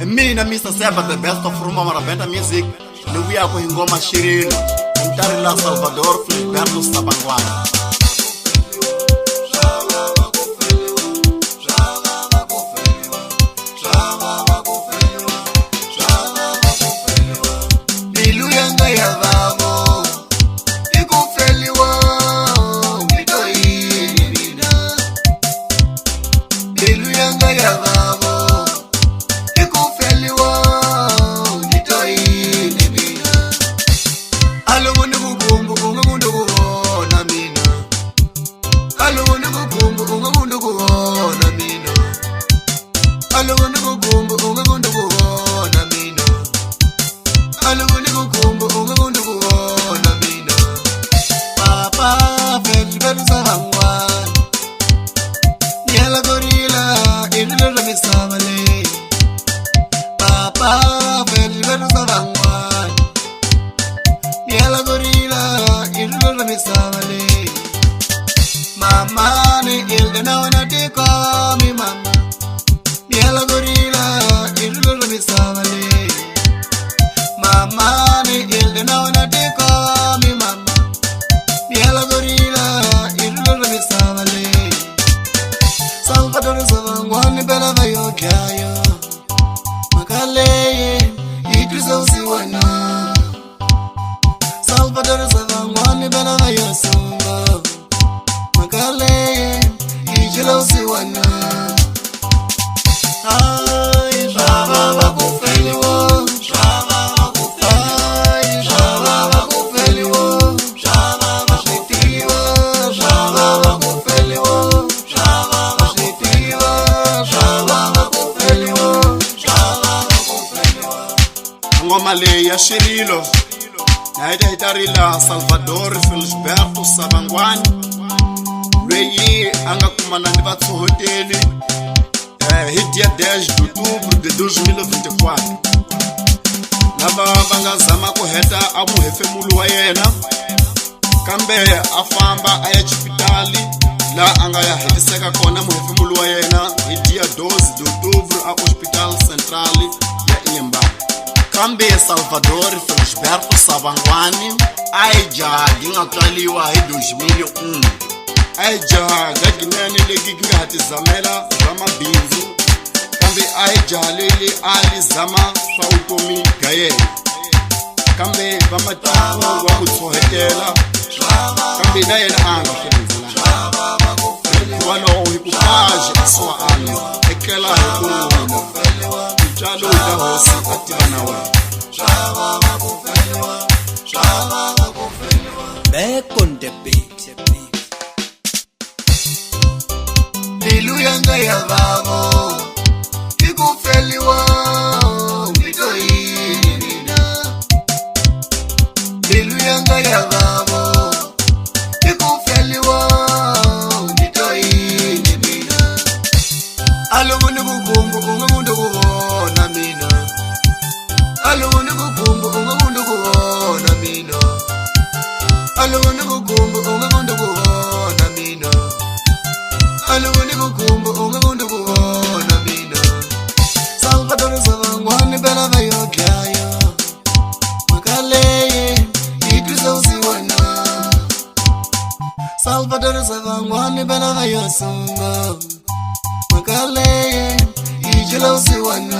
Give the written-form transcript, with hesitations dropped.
Mina Mr. Seba, the best of Ruma Marabenta music. Luia ko ingoma Shirino. Mtari la Salvador Filiberto Sabangwana. Mama ni ilde na wana diko mi mama Miela gorila ilde na misavale Mama ni ilde na wana diko mi mama Miela gorila ilde na misavale Salvador Sabangwana bela vayo kyayo Makaleye idrisa usiwana Salvador Sabangwana bela vayo sumba Makale, ijelo siwana. Ay, shaba bakufeliwo, shaba bakufeliwo. Ay, shaba bakufeliwo, shaba bakufeliwo, shaba bakufeliwo, shaba bakufeliwo, shaba bakufeliwo, shaba bakufeliwo. Ngoma le ya Shirilo. Naida itarila Salvador Filiberto Sabangwana. Lweyi anga kumana ni vatsohoteli hit ya 10 d'octobre de 2024 lava va nga zama ku heta a muhefemulu wa yena kambe a famba a ya chipitali la anga ya hetiseka kona muhefemulu wa yena hit ya 12 d'octobre a hospital central ya Imba kambe Salvador Filiberto Sabangwana aija ginga twaliwa hi 2001 Aija gaginene legi kinga hatizamela zama binzu kambe aija lele ali zama swa utomi gaye kambe vamatawa wa kutsohetela kambe na yena anga shenzela wano hikupaji aswa ani ekela hikuna mchalo ila hosi atina wa Back on the beat. Iluyanga ya babo ikufeliwa ngitoyinina Iluyanga ya babo ikufeliwa ngitoyinina Alungune kukumbu ungamundu kuhona mina Alungune kukumbu ungamundu kuhona mina Alungune kukumbu ungamundu kuhona mina Alungune kukumbu ungamundu kuhona mina Salvador Sabangwana bela vayo kyayo Makaleye idrisa usiwana Salvador Sabangwana bela vayo sumba Makaleye ijela usiwana